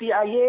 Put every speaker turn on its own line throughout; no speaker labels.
PIA,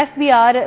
FBR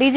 DG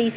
DC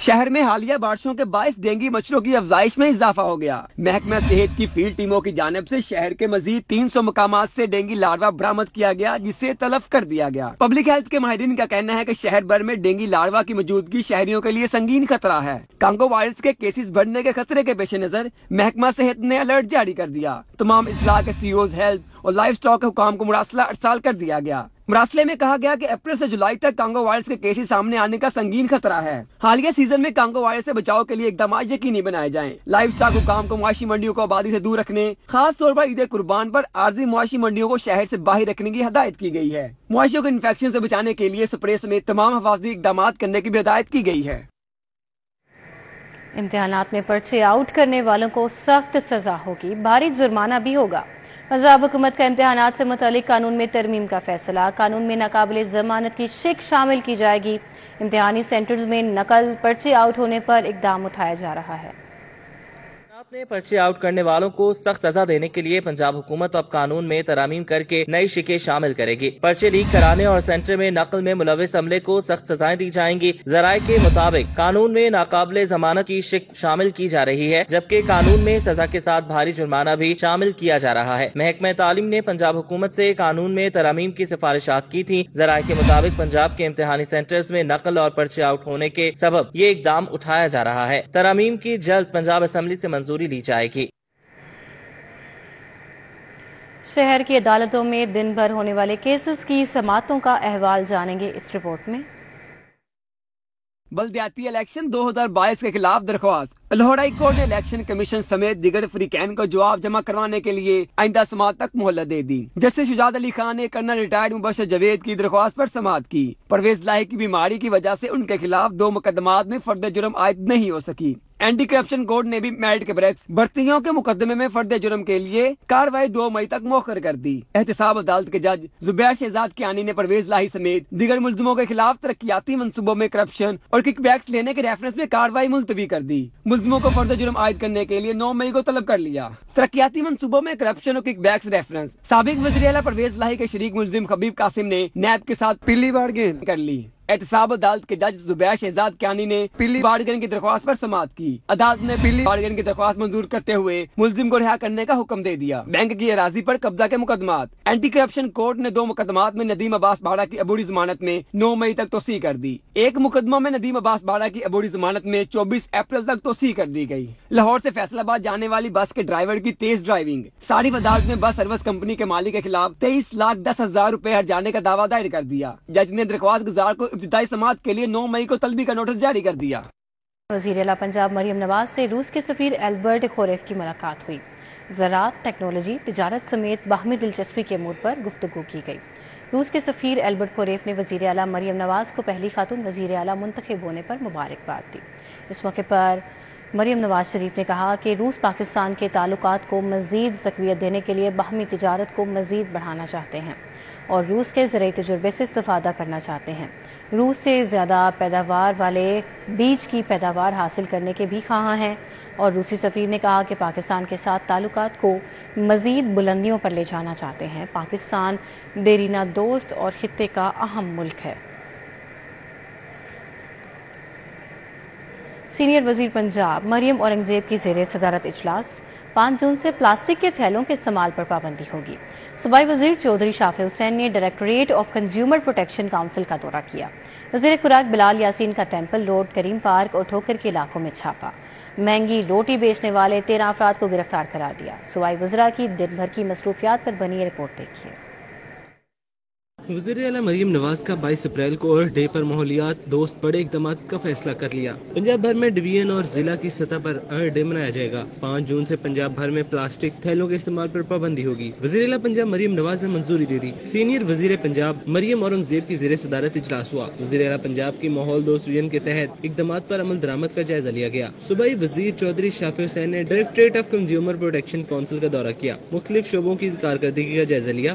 شہر میں حالیہ بارشوں کے باعث ڈینگی مچھروں کی افزائش میں اضافہ ہو گیا۔ محکمہ صحت کی فیلڈ ٹیموں کی جانب سے شہر کے مزید 300 مقامات سے ڈینگی لاروا برآمد کیا گیا، جسے تلف کر دیا گیا۔ پبلک ہیلتھ کے ماہرین کا کہنا ہے کہ شہر بھر میں ڈینگی لاروا کی موجودگی شہریوں کے لیے سنگین خطرہ ہے۔ کانگو وائرس کے کیسز بڑھنے کے خطرے کے پیش نظر محکمہ صحت نے الرٹ جاری کر دیا۔ تمام اضلاع کے سی اوز ہیلتھ اور لائف اسٹاک کے حکام کو مراسلہ ارسال کر دیا گیا۔ مراسلے میں کہا گیا کہ اپریل سے جولائی تک کانگو وائرس کے کیسز سامنے آنے کا سنگین خطرہ ہے۔ حالیہ سیزن میں کانگو وائرس سے بچاؤ کے لیے اقدامات یقینی بنائے جائیں۔ لائف اسٹاک حکام کو معاشی منڈیوں کو آبادی سے دور رکھنے، خاص طور پر عید قربان پر عارضی معاشی منڈیوں کو شہر سے باہر رکھنے کی ہدایت کی گئی ہے۔ مویشیوں کو انفیکشن سے بچانے کے لیے سپرے سمیت تمام حفاظتی اقدامات کرنے کی بھی ہدایت کی گئی ہے۔
امتحانات میں پرچے آؤٹ کرنے والوں کو سخت سزا ہوگی، بھاری جرمانہ بھی ہوگا۔ پنجاب حکومت کا امتحانات سے متعلق قانون میں ترمیم کا فیصلہ، قانون میں ناقابل ضمانت کی شک شامل کی جائے گی۔ امتحانی سینٹرز میں نقل پرچے آؤٹ ہونے پر اقدام اٹھایا جا رہا ہے۔
پنجاب میں پرچے آؤٹ کرنے والوں کو سخت سزا دینے کے لیے پنجاب حکومت اب قانون میں ترامیم کر کے نئی شکیں شامل کرے گی۔ پرچے لیک کرانے اور سینٹر میں نقل میں ملوث عملے کو سخت سزائیں دی جائیں گی۔ ذرائع کے مطابق قانون میں ناقابل ضمانت کی شک شامل کی جا رہی ہے، جبکہ قانون میں سزا کے ساتھ بھاری جرمانہ بھی شامل کیا جا رہا ہے۔ محکمہ تعلیم نے پنجاب حکومت سے قانون میں ترامیم کی سفارشات کی تھی۔ ذرائع کے مطابق پنجاب کے امتحانی سینٹرز میں نقل اور پرچے آؤٹ ہونے کے سبب یہ اقدام اٹھایا جا رہا ہے۔ ترامیم کی جلد پنجاب اسمبلی سے منظوری لی جائے گی۔
شہر کی عدالتوں میں دن بھر ہونے والے کیسز کی سماعتوں کا احوال جانیں گے اس رپورٹ میں۔
بلدیاتی الیکشن 2022 کے خلاف درخواست۔ لاہور ہائی کورٹ نے الیکشن کمیشن سمیت دیگر فریقین کو جواب جمع کروانے کے لیے آئندہ سماعت تک مہلت دے دی۔ جسٹس شجاعت علی خان نے کرنل ریٹائرڈ مبشر جاوید کی درخواست پر سماعت کی۔ پرویز لاہق کی بیماری کی وجہ سے ان کے خلاف 2 مقدمات میں فرد جرم عائد نہیں ہو سکی۔ اینٹی کرپشن کورٹ نے بھی میرٹ کے برعکس بھرتیوں کے مقدمے میں فرد جرم کے لیے کارروائی 2 مئی تک مؤخر کر دی۔ احتساب عدالت کے جج زبیر شہزاد کیانی نے پرویز لاہی سمیت دیگر ملزموں کے خلاف ترقیاتی منصوبوں میں کرپشن اور کک بیکس لینے کے ریفرنس میں کارروائی ملتوی کر دی۔ ملزموں کو فرد جرم عائد کرنے کے لیے 9 مئی کو طلب کر لیا۔ ترقیاتی منصوبوں میں کرپشن اور کک بیکس ریفرنس۔ سابق وزیر اعلیٰ پرویز لاہی کے شریک ملزم خبیب قاسم نے نیب کے ساتھ پہلی بارگین کر لی۔ احتساب عدالت کے جج زبیر شہزاد کیانی نے پہلی بارگین کی درخواست پر سماعت کی۔ عدالت نے پہلی بارگین کی درخواست منظور کرتے ہوئے ملزم کو رہا کرنے کا حکم دے دیا۔ بینک کی اراضی پر قبضہ کے مقدمات۔ اینٹی کرپشن کورٹ نے 2 مقدمات میں ندیم عباس باڑا کی عبوری ضمانت میں 9 مئی تک توسیع کر دی۔ ایک مقدمہ میں ندیم عباس باڑا کی عبوری ضمانت میں 24 اپریل تک توسیع کر دی گئی۔ لاہور سے فیصل آباد جانے والی بس کے ڈرائیور کی تیز ڈرائیونگ۔ صارف عدالت میں بس سروس کمپنی کے مالک کے خلاف 23,10,000 روپے ہرجانے کا دعویٰ دائر کر دیا۔ جج نے درخواست گزار کو ابتدائی سماعت کے لیے 9 مئی کو طلبی کا نوٹس جاری کر دیا۔
وزیر اعلیٰ پنجاب مریم نواز سے روس کے سفیر البرٹ خوریف کی ملاقات ہوئی۔ زراعت، ٹیکنالوجی، تجارت سمیت باہمی دلچسپی کے امور پر گفتگو کی گئی۔ روس کے سفیر البرٹ خوریف نے وزیر اعلیٰ مریم نواز کو پہلی خاتون وزیر اعلیٰ منتخب ہونے پر مبارکباد دی۔ اس موقع پر مریم نواز شریف نے کہا کہ روس پاکستان کے تعلقات کو مزید تقویت دینے کے لیے باہمی تجارت کو مزید بڑھانا چاہتے ہیں اور روس کے زرعی تجربے سے استفادہ کرنا چاہتے ہیں۔ روس سے زیادہ پیداوار والے بیج کی پیداوار حاصل کرنے کے بھی خواہاں ہیں، اور روسی سفیر نے کہا کہ پاکستان کے ساتھ تعلقات کو مزید بلندیوں پر لے جانا چاہتے ہیں۔ پاکستان دیرینہ دوست اور خطے کا اہم ملک ہے۔ سینئر وزیر پنجاب مریم اورنگزیب کی زیر صدارت اجلاس۔ 5 جون سے پلاسٹک کے تھیلوں کے استعمال پر پابندی ہوگی۔ صوبائی وزیر چودھری شافع حسین نے directorate of consumer protection council کا دورہ کیا۔ وزیر خوراک بلال یاسین کا ٹیمپل روڈ، کریم پارک اور ٹھوکر کے علاقوں میں چھاپا۔ مہنگی روٹی بیچنے والے 13 افراد کو گرفتار کرا دیا۔ صوبائی وزراء کی دن بھر کی مصروفیات پر بنی رپورٹ دیکھیے۔
وزیر اعلیٰ مریم نواز کا 22 اپریل کو ارتھ ڈے پر ماحولیات دوست بڑے اقدامات کا فیصلہ کر لیا۔ پنجاب بھر میں ڈویژن اور ضلع کی سطح پر ارتھ ڈے منایا جائے گا۔ 5 جون سے پنجاب بھر میں پلاسٹک تھیلوں کے استعمال پر پابندی ہوگی۔ وزیر اعلیٰ پنجاب مریم نواز نے منظوری دے دی۔ سینئر وزیر پنجاب مریم اورنگزیب کی زیر صدارت اجلاس ہوا۔ وزیر اعلیٰ پنجاب کی ماحول دوست ویژن کے تحت اقدامات پر عمل درآمد کا جائزہ لیا گیا۔ صوبائی وزیر چودھری شافع حسین نے directorate of consumer protection council کا دورہ کیا، مختلف شعبوں کی کارکردگی کا جائزہ لیا۔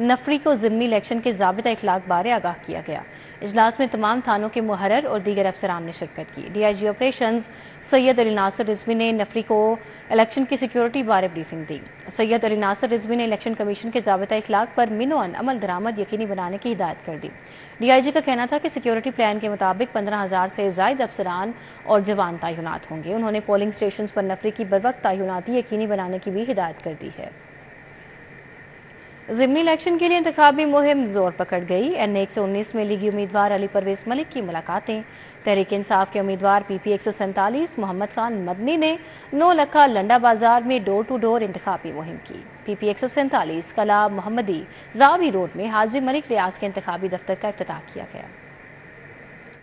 نفری کو ضمنی الیکشن کے ضابطہ اخلاق بارے آگاہ کیا گیا۔ اجلاس میں تمام تھانوں کے محرر اور دیگر افسران نے شرکت کی۔ ڈی آئی جی آپریشنز سید علی ناصر رضوی نے نفری کو الیکشن کی سیکیورٹی بارے بریفنگ دی۔ سید علی ناصر رضوی نے الیکشن کمیشن کے ضابطہ اخلاق پر منوعاً عمل درآمد یقینی بنانے کی ہدایت کر دی۔ ڈی آئی جی کا کہنا تھا کہ سیکیورٹی پلان کے مطابق 15,000 سے زائد افسران اور جوان تعینات ہوں گے۔ انہوں نے پولنگ اسٹیشنز پر نفری کی بروقت تعیناتی یقینی بنانے کی بھی ہدایت کر دی ہے۔ ضمنی الیکشن کے لیے انتخابی مہم زور پکڑ گئی۔ این اے 119 میں لیگی امیدوار علی پرویز ملک کی ملاقاتیں۔ تحریک انصاف کے امیدوار پی پی 147 محمد خان مدنی نے 9 لکھا لنڈا بازار میں ڈور ٹو ڈور انتخابی مہم کی۔ پی پی 147 قلعہ محمدی راوی روڈ میں حاجی ملک ریاض کے انتخابی دفتر کا افتتاح کیا گیا۔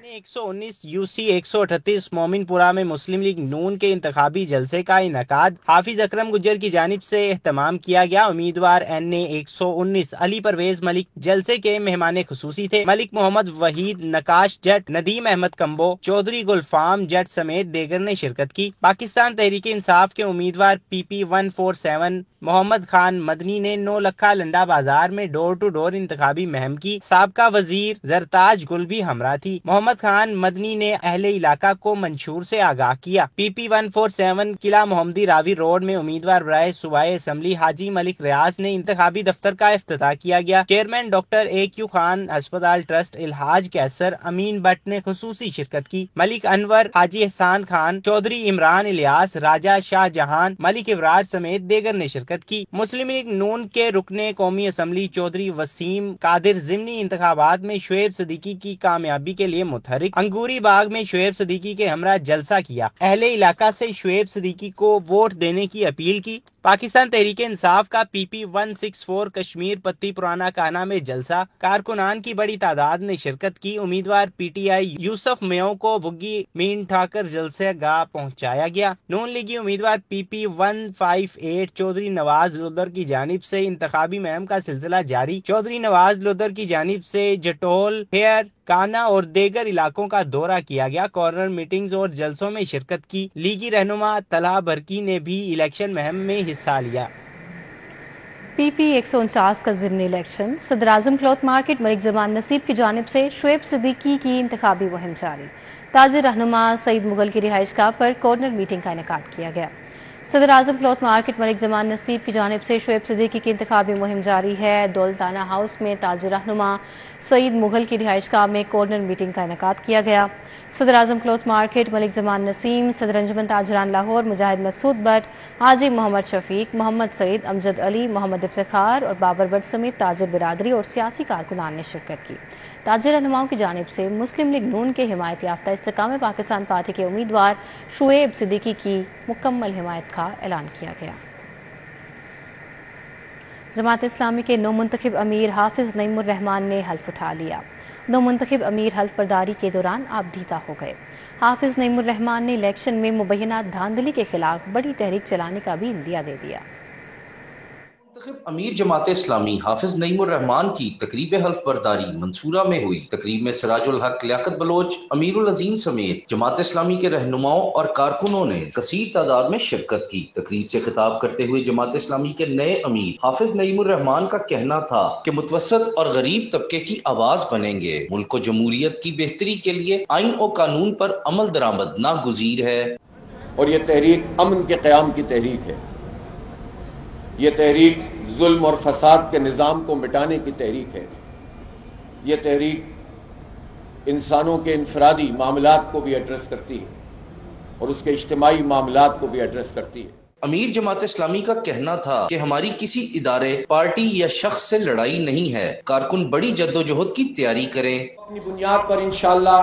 119 یو سی 138 مومن پورہ میں مسلم لیگ نون کے انتخابی جلسے کا انعقاد حافظ اکرم گجر کی جانب سے اہتمام کیا گیا۔ امیدوار این اے 119 علی پرویز ملک جلسے کے مہمان خصوصی تھے۔ ملک محمد وحید نقاش جٹ، ندیم احمد کمبو، چودھری گلفام جٹ سمیت دیگر نے شرکت کی۔ پاکستان تحریک انصاف کے امیدوار پی پی 147 محمد خان مدنی نے 9 لکھا لنڈا بازار میں ڈور ٹو ڈور انتخابی مہم کی۔ سابقہ وزیر زرتاج گل بھی ہمراہ تھی۔ محمد خان مدنی نے اہل علاقہ کو منشور سے آگاہ کیا۔ پی پی 147 قلعہ محمدی راوی روڈ میں امیدوار برائے صوبائی اسمبلی حاجی ملک ریاض نے انتخابی دفتر کا افتتاح کیا گیا۔ چیئرمین ڈاکٹر اے کیو خان ہسپتال ٹرسٹ الحاج کیسر امین بٹ نے خصوصی شرکت کی۔ ملک انور، حاجی احسان خان، چودھری عمران الیاس، راجہ شاہ جہان، ملک ابراج سمیت دیگر نے شرکت کی۔ مسلم لیگ نون کے رکن قومی اسمبلی چودھری وسیم قادر ضمنی انتخابات میں شعیب صدیقی کی کامیابی کے لیے متحرک۔ انگوری باغ میں شعیب صدیقی کے ہمراہ جلسہ کیا۔ اہل علاقہ سے شعیب صدیقی کو ووٹ دینے کی اپیل کی۔ پاکستان تحریک انصاف کا پی پی 164 کشمیر پتی پرانا کانا میں جلسہ، کارکنان کی بڑی تعداد نے شرکت کی۔ امیدوار پی ٹی آئی یوسف میو کو بگی مین ٹھاکر جلسہ گاہ پہنچایا گیا۔ نون لیگی امیدوار پی پی 158 چودھری نواز لودر کی جانب سے انتخابی مہم کا سلسلہ جاری۔ چودھری نواز لودر کی جانب سے جٹول، ہیر، کانا اور دیگر علاقوں کا دورہ کیا گیا۔ کارنر میٹنگز اور جلسوں میں شرکت کی۔ لیگی رہنما طلحہ برکی نے بھی الیکشن مہم میں حصہ لیا۔
پی پی 149 کا ضمنی الیکشن۔ صدر اعظم کلوتھ مارکیٹ ملک زمان نصیب کی جانب سے شعیب صدیقی کی انتخابی مہم جاری۔ تاجر رہنما سعید مغل کی رہائش گاہ پر کارنر میٹنگ کا انعقاد کیا گیا۔ صدر اعظم کلوتھ مارکیٹ ملک زمان نصیب کی جانب سے شعیب صدیقی کی انتخابی مہم جاری ہے۔ دولتانہ ہاؤس میں تاجر رہنما سعید مغل کی رہائش گاہ میں کارنر میٹنگ کا انعقاد کیا گیا۔ صدر اعظم کلوتھ مارکیٹ ملک زمان نسیم، صدر انجمن تاجران لاہور مجاہد مقصود بٹ، حاجی محمد شفیق، محمد سعید، امجد علی، محمد افتخار اور بابر بٹ سمیت تاجر برادری اور سیاسی کارکنان نے شرکت کی۔ تاجر رہنماؤں کی جانب سے مسلم لیگ نون کے حمایت یافتہ استحکام پاکستان پارٹی کے امیدوار شعیب صدیقی کی مکمل حمایت کا اعلان کیا گیا۔ جماعت اسلامی کے نو منتخب امیر حافظ نعیم الرحمان نے حلف اٹھا لیا۔ نو منتخب امیر حلف برداری کے دوران آپ دیتا ہو گئے۔ حافظ نعیم الرحمان نے الیکشن میں مبینہ دھاندلی کے خلاف بڑی تحریک چلانے کا بھی عندیہ دے دیا۔
منتخب امیر جماعت اسلامی حافظ نعیم الرحمان کی تقریب حلف برداری منصورہ میں ہوئی۔ تقریب میں سراج الحق لیاقت بلوچ، امیر العظیم سمیت جماعت اسلامی کے رہنماؤں اور کارکنوں نے کثیر تعداد میں شرکت کی۔ تقریب سے خطاب کرتے ہوئے جماعت اسلامی کے نئے امیر حافظ نعیم الرحمان کا کہنا تھا کہ متوسط اور غریب طبقے کی آواز بنیں گے۔ ملک و جمہوریت کی بہتری کے لیے آئین و قانون پر عمل درآمد ناگزیر ہے۔
اور یہ تحریک امن کے قیام کی تحریک ہے۔ یہ تحریک ظلم اور فساد کے نظام کو مٹانے کی تحریک ہے۔ یہ تحریک انسانوں کے انفرادی معاملات کو بھی ایڈریس کرتی ہے اور اس کے اجتماعی معاملات کو بھی ایڈریس کرتی ہے۔
امیر جماعت اسلامی کا کہنا تھا کہ ہماری کسی ادارے، پارٹی یا شخص سے لڑائی نہیں ہے۔ کارکن بڑی جدوجہد کی تیاری کریں۔
اپنی بنیاد پر انشاءاللہ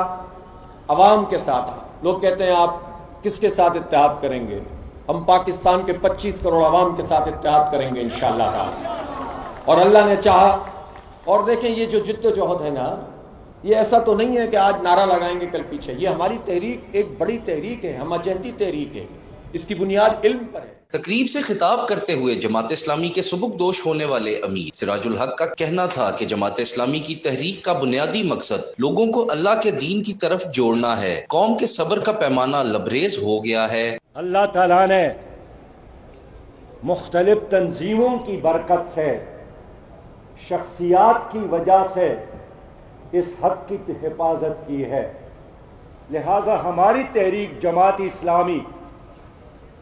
عوام کے ساتھ، لوگ کہتے ہیں آپ کس کے ساتھ اتحاد کریں گے؟ ہم پاکستان کے 25 کروڑ عوام کے ساتھ اتحاد کریں گے انشاءاللہ تعالی۔ اور اللہ نے چاہا، اور دیکھیں یہ جو جد و جہد ہے نا، یہ ایسا تو نہیں ہے کہ آج نعرہ لگائیں گے کل پیچھے۔ یہ ہماری تحریک ایک بڑی تحریک ہے، ہم جہتی تحریک ہے، اس کی بنیاد علم پر ہے۔
تقریب سے خطاب کرتے ہوئے جماعت اسلامی کے سبکدوش ہونے والے امیر سراج الحق کا کہنا تھا کہ جماعت اسلامی کی تحریک کا بنیادی مقصد لوگوں کو اللہ کے دین کی طرف جوڑنا ہے۔ قوم کے صبر کا پیمانہ لبریز ہو گیا ہے۔
اللہ تعالیٰ نے مختلف تنظیموں کی برکت سے شخصیات کی وجہ سے اس حق کی حفاظت کی ہے. لہٰذا ہماری تحریک جماعت اسلامی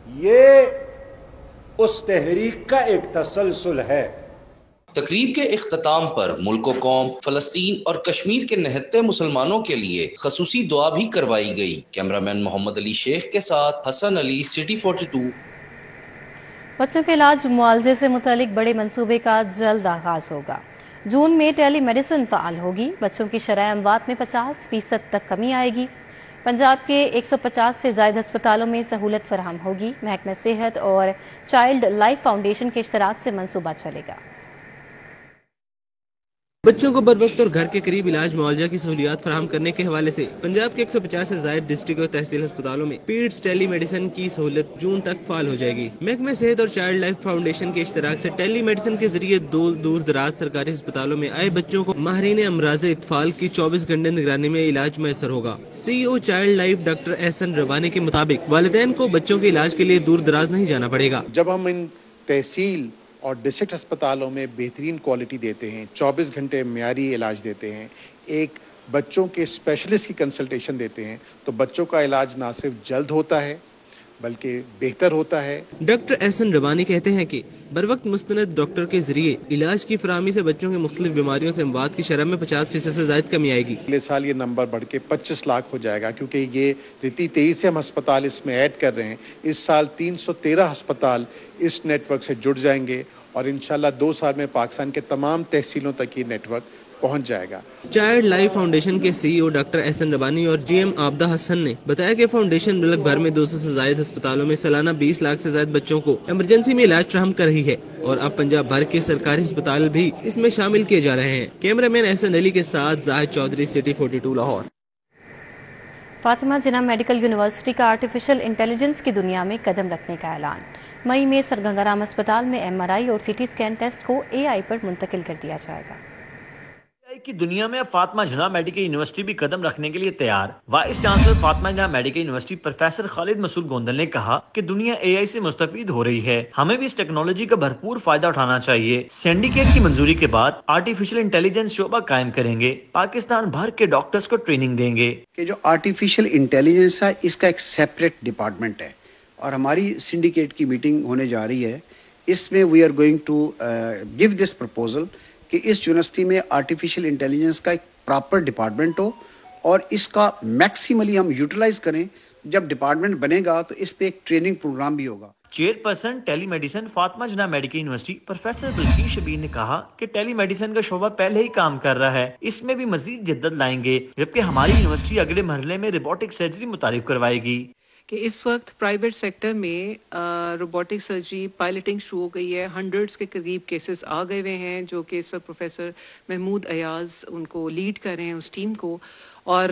یہ اس تحریک کا ایک تسلسل ہے.
تقریب کے اختتام پر ملک و قوم، فلسطین اور کشمیر کے نہتے مسلمانوں کے لیے خصوصی دعا بھی کروائی گئی. کیمرامین محمد علی شیخ کے ساتھ حسن علی، سٹی 42.
بچوں کے علاج معالجے سے متعلق بڑے منصوبے کا جلد آغاز ہوگا. جون میں ٹیلی میڈیسن فعال ہوگی. بچوں کی شرح اموات میں 50% تک کمی آئے گی. پنجاب کے 150 سے زائد ہسپتالوں میں سہولت فراہم ہوگی. محکمہ صحت اور چائلڈ لائف فاؤنڈیشن کے اشتراک سے منصوبہ چلے گا.
بچوں کو بروقت اور گھر کے قریب علاج معالجہ کی سہولیات فراہم کرنے کے حوالے سے پنجاب کے 150 سے زائد ڈسٹرکٹ اور تحصیل ہسپتالوں میں پیڈز ٹیلی میڈیسن کی سہولت جون تک فعال ہو جائے گی. محکمہ صحت اور چائلڈ لائف فاؤنڈیشن کے اشتراک سے ٹیلی میڈیسن کے ذریعے دور دراز سرکاری ہسپتالوں میں آئے بچوں کو ماہرین امراض اطفال کی 24 گھنٹے نگرانی میں علاج میسر ہوگا. سی او چائلڈ لائف ڈاکٹر احسن ربانی کے مطابق والدین کو بچوں کے علاج کے لیے دور دراز نہیں جانا پڑے گا.
جب ہم ان تحصیل اور ڈسٹرکٹ ہسپتالوں میں بہترین کوالٹی دیتے ہیں، 24 گھنٹے معیاری علاج دیتے ہیں، ایک بچوں کے اسپیشلسٹ کی کنسلٹیشن دیتے ہیں، تو بچوں کا علاج نہ صرف جلد ہوتا ہے بلکہ بہتر ہوتا ہے.
ڈاکٹر احسن ربانی کہتے ہیں کہ بروقت مستند ڈاکٹر کے ذریعے علاج کی فراہمی سے بچوں کے مختلف بیماریوں سے اموات کی شرح میں 50% سے زائد کمی آئے گی.
اگلے سال یہ نمبر بڑھ کے 25 لاکھ ہو جائے گا، کیونکہ یہ رتی 23 سے ہم ہسپتال اس میں ایڈ کر رہے ہیں. اس سال 313 ہسپتال اس نیٹ ورک سے جڑ جائیں گے اور انشاءاللہ 2 سال میں پاکستان کے تمام تحصیلوں تک یہ نیٹ ورک پہنچ جائے گا.
چائلڈ لائف فاؤنڈیشن کے سی او ڈاکٹر احسن ربانی اور جی ایم عابدہ حسن نے بتایا کہ فاؤنڈیشن ملک بھر میں 200 سے زائد ہسپتالوں میں سالانہ 20 لاکھ سے زائد بچوں کو ایمرجنسی میں علاج فراہم کر رہی ہے اور اب پنجاب بھر کے سرکاری ہسپتال بھی اس میں شامل کیے جا رہے ہیں. کیمرہ مین احسن علی کے ساتھ زاہد Chaudhry, city 42 Lahore.
Fatima Jinnah medical university کا آرٹیفیشل انٹیلیجنس کی دنیا میں قدم رکھنے کا اعلان. مئی میں سرگنگا رام اسپتال میں MRI اور CT اسکین ٹیسٹ کو AI پر منتقل کر دیا جائے گا.
AI کی دنیا میں فاطمہ جناح میڈیکل یونیورسٹی بھی قدم رکھنے کے لیے تیار. Vice chancellor Fatima Jinnah medical university professor خالد مسعود گوندل نے کہا کہ دنیا AI سے مستفید ہو رہی ہے، ہمیں بھی اس ٹیکنالوجی کا بھرپور فائدہ اٹھانا چاہیے. سینڈیکیٹ کی منظوری کے بعد آرٹیفیشل انٹیلیجنس شعبہ قائم کریں گے. پاکستان بھر کے ڈاکٹرز کو ٹریننگ دیں گے.
کہ جو آرٹیفیشل انٹیلیجنس ہے اس کا ایک سیپریٹ ڈپارٹمنٹ ہے اور ہماری سنڈیکیٹ کی میٹنگ ہونے جا رہی ہے. اس میں we are going to give this proposal کہ اس یونیورسٹی میں آرٹیفیشل انٹیلیجنس کا ایک پراپر ڈپارٹمنٹ ہو اور اس کا میکسیملی ہم یوٹیلائز کریں. جب ڈپارٹمنٹ بنے گا تو اس پہ ایک ٹریننگ پروگرام بھی ہوگا.
Chairperson telemedicine Fatima Jinnah medical university professor Bilquis Shabbir نے کہا کہ ٹیلی میڈیسن کا شعبہ پہلے ہی کام کر رہا ہے، اس میں بھی مزید جدت لائیں گے، جبکہ ہماری یونیورسٹی اگلے مرحلے میں روبوٹک سرجری متعارف کروائے گی.
کہ اس وقت پرائیویٹ سیکٹر میں روبوٹک سرجری پائلٹنگ شروع ہو گئی ہے. 100 کے قریب کیسز آ گئے ہوئے ہیں جو کہ سر پروفیسر محمود ایاز ان کو لیڈ کر رہے ہیں اس ٹیم کو، اور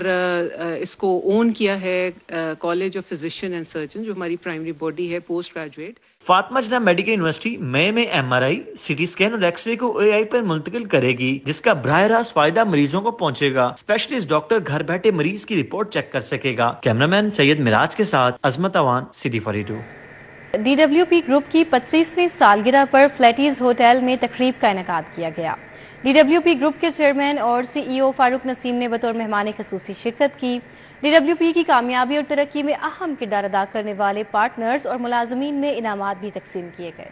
اس کو اون کیا ہے college of physician and surgeon جو ہماری پرائمری باڈی ہے post graduate.
Fatima Jinnah medical university مئی میں MRI، CT اسکین اور ایکس رے کو AI پر منتقل کرے گی، جس کا براہ راست فائدہ مریضوں کو پہنچے گا. اسپیشلسٹ ڈاکٹر گھر بیٹھے مریض کی رپورٹ چیک کر سکے گا. کیمرامین سید مراج کے ساتھ عظمت اوان، سٹی 42.
DWP گروپ کی 25ویں سالگرہ پر فلیٹیز ہوٹل میں تقریب کا انعقاد کیا گیا. DWP گروپ کے چیئرمین اور CEO فاروق نسیم نے بطور مہمان خصوصی شرکت کی. DWP کی کامیابی اور ترقی میں اہم کردار ادا کرنے والے پارٹنرز اور ملازمین میں انعامات بھی تقسیم کیے گئے.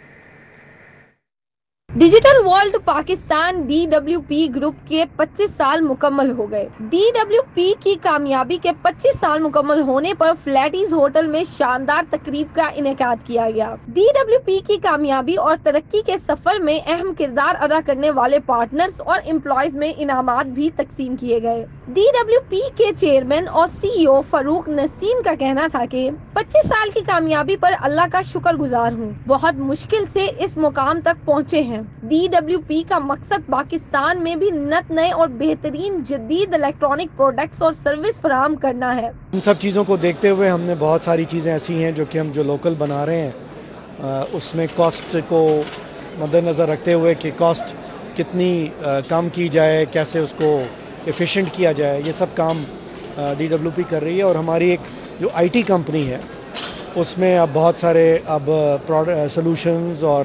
Digital world Pakistan DWP group کے 25 سال مکمل ہو گئے. DWP کی کامیابی کے 25 سال مکمل ہونے پر فلیٹیز ہوٹل میں شاندار تقریب کا انعقاد کیا گیا. DWP کی کامیابی اور ترقی کے سفر میں اہم کردار ادا کرنے والے پارٹنرز اور امپلائیز میں انعامات بھی تقسیم کیے گئے. DWP کے چیئرمین اور CEO فاروق نسیم کا کہنا تھا کہ 25 سال کی کامیابی پر اللہ کا شکر گزار ہوں، بہت مشکل سے اس مقام تک پہنچے ہیں. DWP کا مقصد پاکستان میں بھی نت نئے اور بہترین جدید الیکٹرانک پروڈکٹس اور سروس فراہم کرنا ہے.
ان سب چیزوں کو دیکھتے ہوئے ہم نے بہت ساری چیزیں ایسی ہیں جو کہ ہم جو لوکل بنا رہے ہیں اس میں کاسٹ کو مد نظر رکھتے ہوئے کہ کاسٹ کتنی کم کی جائے، کیسے اس کو ایفیشینٹ کیا جائے، یہ سب کام DWP کر رہی ہے. اور ہماری ایک جو IT کمپنی ہے اس میں اب بہت سارے اب سلوشنز اور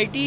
IT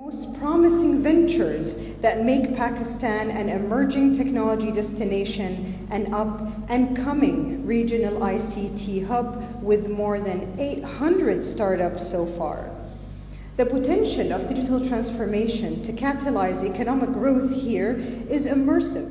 Most promising ventures that make Pakistan an emerging technology destination and up and coming regional ICT hub with more than 800 startups so far. The potential of digital transformation to catalyze economic growth here is immersive.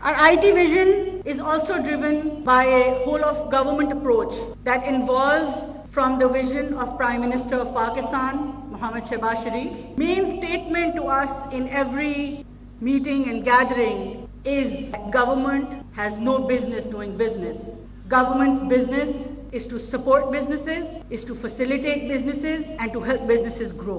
Our IT vision is also driven by a whole of government approach that involves from the vision of Prime Minister of Pakistan, Mohammad Shehbaz Sharif. Main statement to us in every meeting and gathering is government has no business doing business. Government's business is to support businesses, is to facilitate businesses and to help businesses grow.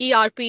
ERP,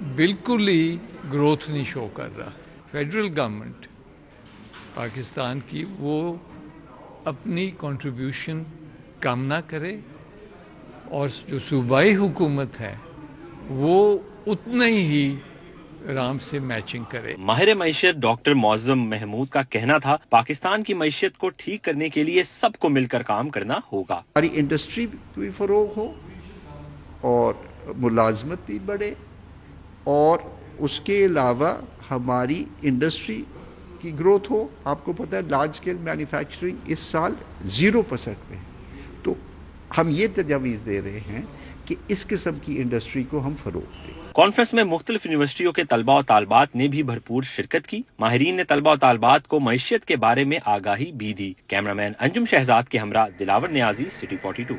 بالکل ہی growth نہیں شو کر رہا. Federal government Pakistan کی وہ اپنی contribution کم نہ کرے اور جو صوبائی حکومت ہے وہ اتنا ہی آرام سے میچنگ کرے.
ماہر معیشت ڈاکٹر معظم محمود کا کہنا تھا پاکستان کی معیشت کو ٹھیک کرنے کے لیے سب کو مل کر کام کرنا ہوگا.
ہماری انڈسٹری بھی فروغ ہو اور ملازمت بھی بڑھے اور اس کے علاوہ ہماری انڈسٹری کی گروتھ ہو. آپ کو پتہ ہے لارج اسکیل مینوفیکچرنگ اس سال 0% میں ہے. تو ہم یہ تجاویز دے رہے ہیں کہ اس قسم کی انڈسٹری کو ہم فروغ دیں.
کانفرنس میں مختلف یونیورسٹیوں کے طلباء و طالبات نے بھی بھرپور شرکت کی. ماہرین نے طلباء و طالبات کو معیشت کے بارے میں آگاہی بھی دی. کیمرامین انجم شہزاد کے ہمراہ دلاور نیازی، سٹی 42.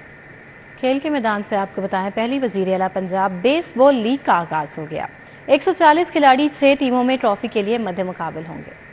کھیل کے میدان سے آپ کو بتائیں پہلی وزیر اعلیٰ پنجاب بیس بال لیگ کا آغاز ہو گیا. 140 کھلاڑی 6 ٹیموں میں ٹرافی کے لیے مد مقابل ہوں گے.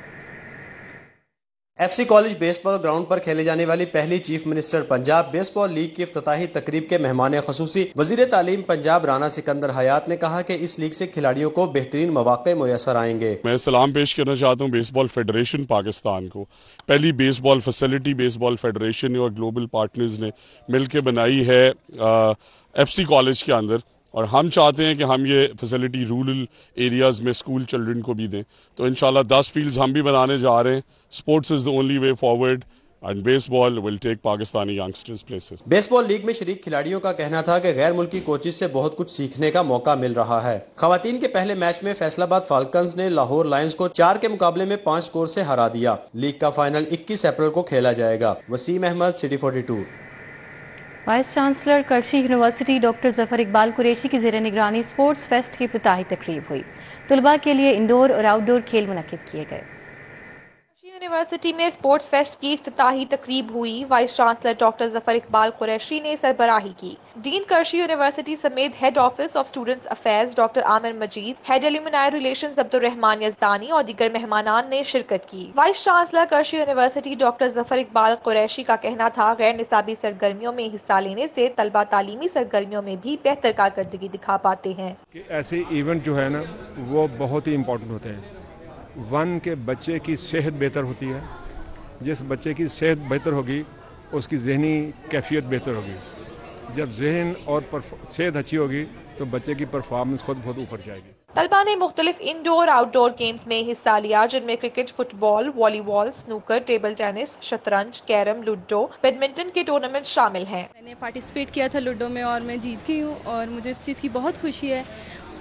ایف سی کالج بیس بال گراؤنڈ پر کھیلے جانے والی پہلی چیف منسٹر پنجاب بیس بال لیگ کی افتتاحی تقریب کے مہمان خصوصی وزیر تعلیم پنجاب رانا سکندر حیات نے کہا کہ اس لیگ سے کھلاڑیوں کو بہترین مواقع میسر آئیں گے.
میں سلام پیش کرنا چاہتا ہوں بیس بال فیڈریشن پاکستان کو. پہلی بیس بال فیسلٹی بیس بال فیڈریشن اور گلوبل پارٹنرز نے مل کے بنائی ہے ایف سی کالج کے اندر، اور ہم چاہتے ہیں کہ ہم یہ فیسلٹی رورل ایریاز میں اسکول چلڈرن کو بھی دیں. تو انشاءاللہ 10 فیلڈز ہم بھی بنانے جا رہے ہیں. Sports is the only way forward and base ball will take Pakistani youngsters places.
Base ball league میں شریک کھلاڑیوں کا کہنا تھا کہ غیر ملکی کوچز سے بہت کچھ سیکھنے کا موقع مل رہا ہے. خواتین کے پہلے میچ میں فیصل آباد فالکنز نے لاہور لائنز کو 4 کے مقابلے میں 5 سکور سے ہرا دیا. لیگ کا فائنل 21 اپریل کو کھیلا جائے گا. Waseem Ahmed, city 42.
Vice chancellor Krishi university doctor Zafar Iqbal Qureshi کی زیر نگرانی اسپورٹس فیسٹ کی افتتاحی تقریب ہوئی. طلباء کے لیے انڈور اور آؤٹ ڈور کھیل منعقد کیے گئے.
یونیورسٹی میں اسپورٹس فیسٹ کی افتتاحی تقریب ہوئی. Vice chancellor doctor Zafar Iqbal Qureshi نے سربراہی کی. ڈین کرشی یونیورسٹی سمیت head office of students affairs doctor Aamir Majeed, head alumni relations Abdulrahman Yazdani اور دیگر مہمانان نے شرکت کی. Vice chancellor Krishi university doctor Zafar Iqbal Qureshi کا کہنا تھا غیر نصابی سرگرمیوں میں حصہ لینے سے طلبہ تعلیمی سرگرمیوں میں بھی بہتر کارکردگی دکھا پاتے ہیں.
ایسے ایونٹ جو ہے نا وہ بہت ہی امپورٹنٹ ہوتے ہیں. کے بچے کی صحت بہتر ہوتی ہے. جس بچے کی صحت بہتر ہوگی اس کی ذہنی کیفیت بہتر ہوگی. جب ذہن اور صحت اچھی ہوگی تو بچے کی پرفارمنس خود بہت اوپر جائے گی.
طلباء نے مختلف انڈور آؤٹ ڈور گیمز میں حصہ لیا جن میں کرکٹ، فٹ بال، والی بال، سنوکر، ٹیبل ٹینس، شطرنج، کیرم، لوڈو، بیڈمنٹن کے ٹورنامنٹ شامل ہیں.
میں نے پارٹیسپیٹ کیا تھا لوڈو میں اور میں جیت گئی ہوں اور مجھے اس چیز کی بہت خوشی ہے.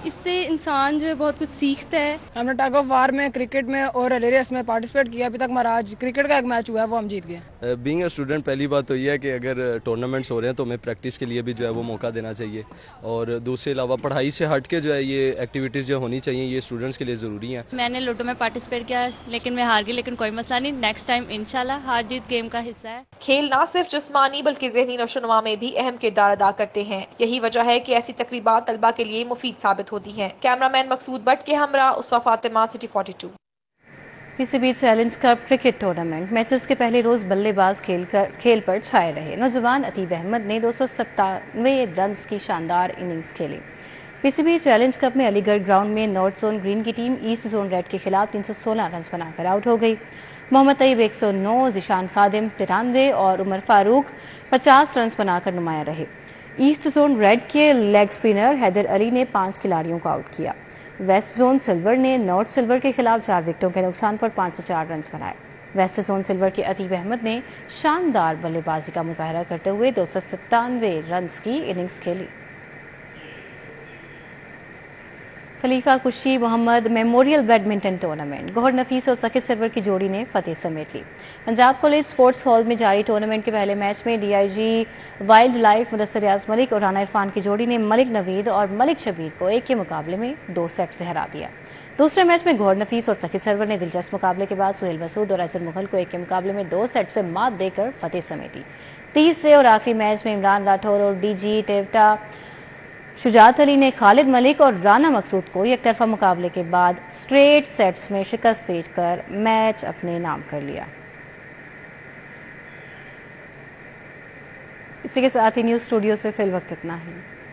اس سے انسان جو ہے بہت کچھ سیکھتا ہے.
ہم نے ٹگ آف وار میں، کرکٹ میں اور ریلے ریس میں پارٹیسپیٹ کیا. ابھی تک ہمارا آج کرکٹ کا ایک میچ ہوا ہے وہ ہم جیت گئے.
بینگ اے اسٹوڈنٹ پہلی بات تو یہ ہے کہ اگر ٹورنامنٹس ہو رہے ہیں تو ہمیں پریکٹس کے لیے بھی جو ہے وہ موقع دینا چاہیے. اور دوسرے علاوہ پڑھائی سے ہٹ کے جو ہے یہ ایکٹیویٹیز جو ہونی چاہیے یہ اسٹوڈنٹس کے لیے ضروری ہیں.
میں نے لوڈو میں پارٹیسپیٹ کیا لیکن میں ہار گئی، لیکن کوئی مسئلہ نہیں، نیکسٹ ٹائم انشاءاللہ ہار جیت گیم کا حصہ ہے.
کھیل نہ صرف جسمانی بلکہ ذہنی نشوونما میں بھی اہم کردار ادا کرتے ہیں. یہی وجہ ہے کہ ایسی تقریبات طلباء کے لیے مفید ثابت ہوتی ہیں. کیمرہ مین مقصود بٹ کے ہمراہ Aswa Fatima, city 42.
P C B challenge cup cricket tournament matches کے پہلے روز بلے باز کھیل پر چھائے رہے. نوجوان عتیب احمد نے 297 رنز کی شاندار اننگز کھیلی. پی سی بی چیلنج کپ میں علی گڑھ گراؤنڈ میں نارتھ زون گرین کی ٹیم ایسٹ زون ریڈ کے خلاف 316 رنز بنا کر آؤٹ ہو گئی. محمد طیب 109، ذیشان خادم 93 اور عمر فاروق 50 رنز بنا کر نمایاں رہے. ایسٹ زون ریڈ کے لیگ سپنر حیدر علی نے 5 کھلاڑیوں کو آؤٹ کیا. ویسٹ زون سلور نے نارتھ سلور کے خلاف 4 وکٹوں کے نقصان پر 504 رنز بنائے. ویسٹ زون سلور کے عتیب احمد نے شاندار بلے بازی کا مظاہرہ کرتے ہوئے 297 رنز کی اننگز کھیلی. خلیفہ کشی محمد میموریل بیڈمنٹن ٹورنامنٹ، گوہر نفیس اور سکت سرور کی جوڑی نے فتح سمیٹ لی. پنجاب کالج سپورٹس ہال میں جاری ٹورنامنٹ کے پہلے میچ میں D I G wildlife Mudassar Riaz Malik اور رانا عرفان کی جوڑی نے ملک نوید اور ملک شبیر کو 1 کے مقابلے میں 2 سیٹ سے ہرا دیا. دوسرے میچ میں گوہر نفیس اور سکت سرور نے دلچسپ مقابلے کے بعد سہیل مسعود اور ایسر مغل کو 1 کے مقابلے میں 2 سیٹ سے مات دے کر فتح سمیٹی. تیسرے اور آخری میچ میں عمران راٹھور اور ڈی جی ٹیوٹا شجاعت علی نے خالد ملک اور رانا مقصود کو یک طرفہ مقابلے کے بعد سٹریٹ سیٹس میں شکست دے کر میچ اپنے نام کر لیا. اسی کے ساتھ ہی نیوز اسٹوڈیو سے فی الوقت اتنا ہی.